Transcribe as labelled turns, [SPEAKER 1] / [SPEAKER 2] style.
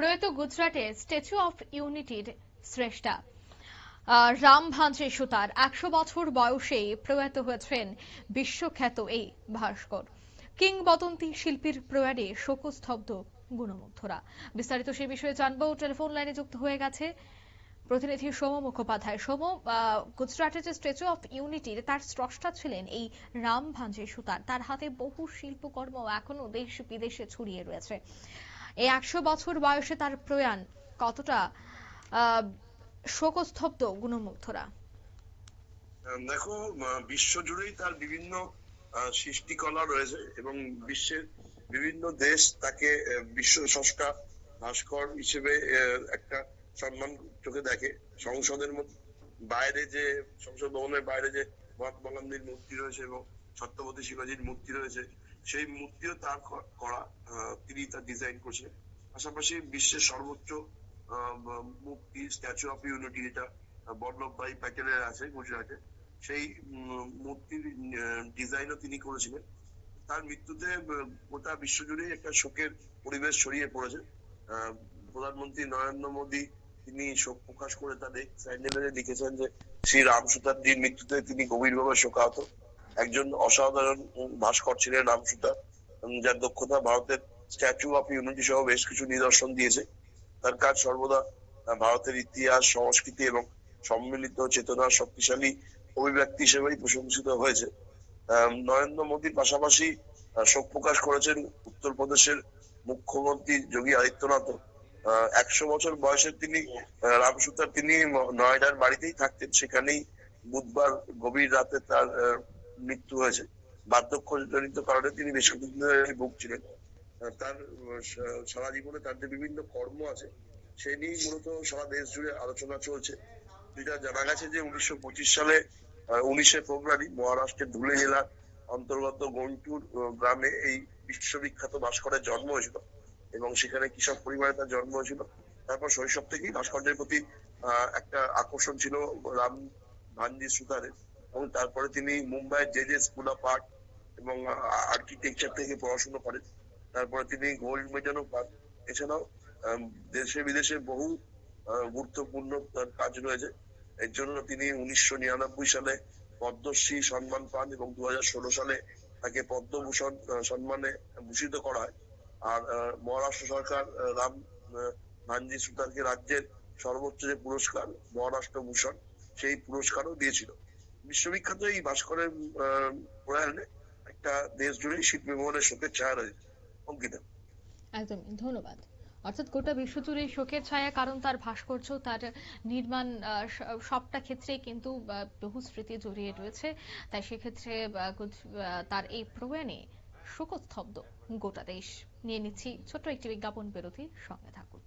[SPEAKER 1] প্রয়াত গুজরাটে statue of ইউনিটির স্রষ্টা রাম ভাঞ্জে সুতার ১০০ বছর বয়সে প্রয়াত হয়েছেন বিশ্বখ্যাত এই ভাস্কর। কিংবদন্তি শিল্পীর প্রয়াণে শোকস্তব্ধ গুণমুগ্ধরা। বিস্তারিত সে বিষয়ে জানবো, টেলিফোন লাইনে যুক্ত হয়ে গেছে প্রতিনিধি সোম মুখোপাধ্যায়। সোম, গুজরাটের যে স্ট্যাচু অফ ইউনিটির তার স্রষ্টা ছিলেন এই রাম ভাঞ্জে সুতার। তার হাতে বহু শিল্পকর্ম এখনো দেশ বিদেশে ছড়িয়ে রয়েছে। এই ১০০ বছর বয়সে তার প্রয়াণ কতটা শোকস্তব্ধ গুণমুগ্ধরা।
[SPEAKER 2] দেখো, বিশ্ব জুড়েই তার বিভিন্ন সৃষ্টিকলা রয়েছে এবং বিশ্বের বিভিন্ন দেশ তাকে বিশ্ব স্রষ্টা ভাস্কর হিসেবে একটা সম্মান চোখে দেখে। সংসদের বাইরে যে সংসদ ভবনের বাইরে যে মহাত্মা গান্ধীর মূর্তি রয়েছে এবং ছত্রপতি শিবাজীর মূর্তি রয়েছে, সেই মূর্তিও তার করা, তিনি তার ডিজাইন করছেন। পাশাপাশি বিশ্বের সর্বোচ্চ মূর্তি স্ট্যাচু অফ ইউনিটি, যেটা বল্লভভাই প্যাটেলের আছে গুজরাটে, সেই মূর্তির ডিজাইনও তিনি করেছিলেন। তার মৃত্যুতে গোটা বিশ্বজুড়ে একটা শোকের পরিবেশ ছড়িয়ে পড়েছে। প্রধানমন্ত্রী নরেন্দ্র মোদী তিনি শোক প্রকাশ করে তার স্যান্ডেলে লিখেছেন যে শ্রী রাম সুতারজির মৃত্যুতে তিনি গভীরভাবে শোকাহত। একজন অসাধারণ ভাস্কর ছিলেন রাম সুতার, যার দক্ষতা ভারতের স্ট্যাচু অফ ইউনিটি সহ বেশ কিছু নিদর্শন দিয়েছে। তার কাজ সর্বদা ভারতের ইতিহাস, সংস্কৃতি এবং সম্মিলিত চেতনার শক্তিশালী অভিব্যক্তি হিসেবেই প্রশংসিত হয়েছে। নরেন্দ্র মোদীর পাশাপাশি শোক প্রকাশ করেছেন উত্তরপ্রদেশের মুখ্যমন্ত্রী যোগী আদিত্যনাথ। ১০০ বছর বয়সে তিনি রাম সুতার তিনি নয়ডার বাড়িতেই থাকতেন, সেখানেই বুধবার গভীর রাতে তার মৃত্যু হয়েছে। বার্ধক্যজনিত কারণে তিনি বেশ কিছুদিন ধরে ভুগছিলেন। তার সারা জীবনে তার যে বিভিন্ন কর্ম আছে সে নিয়েই মূলত সারা দেশ জুড়ে আলোচনা চলছে। যেটা জানা গেছে যে ১৯২৫ সালে ১৯শে ফেব্রুয়ারি মহারাষ্ট্রের ধুলে জেলার অন্তর্গত গন্টুর গ্রামে এই বিশ্ববিখ্যাত ভাস্করের জন্ম হয়েছিল এবং সেখানে কৃষক পরিবারে তার জন্ম হয়েছিল। তারপর শৈশব থেকেই ভাস্কর্যের প্রতি একটা আকর্ষণ ছিল রাম ভাঞ্জি সুতারের, এবং তারপরে তিনি মুম্বাইয়ের জে স্কুল অফ আর্ট এবং আর্কিটেকচার থেকে পড়াশোনা করেন। তারপরে তিনি গোল্ড মেডেলও পান। এছাড়াও দেশে বিদেশে বহু গুরুত্বপূর্ণ তার কাজ রয়েছে। এর জন্য তিনি ১৯৯৯ সালে পদ্মশ্রী সম্মান পান এবং ২০১৬ সালে তাকে পদ্মভূষণ সম্মানে ভূষিত করা হয়। আর মহারাষ্ট্র সরকার রাম ভাঞ্জি সুতারকে রাজ্যের সর্বোচ্চ যে পুরস্কার মহারাষ্ট্র ভূষণ, সেই পুরস্কারও দিয়েছিল। বিশ্ববিখ্যাত এই ভাস্করের প্রয়াণে একটা দেশ জুড়েই শিল্পী মহলের শোকের ছায়া রয়েছে। অঙ্কিতা।
[SPEAKER 1] একদমই, ধন্যবাদ। অর্থাৎ গোটা বিশ্বজুড়ে শোকের ছায়া, কারণ তার ভাস্কর্য, তার নির্মাণ, সবটা ক্ষেত্রে কিন্তু বহু স্মৃতি জড়িয়ে রয়েছে। তাই সেক্ষেত্রে তার এই প্রয়াণে শোকস্তব্ধ গোটা দেশ। নিয়ে নিচ্ছি ছোট্ট একটি বিজ্ঞাপন বিরতি, সঙ্গে থাকুন।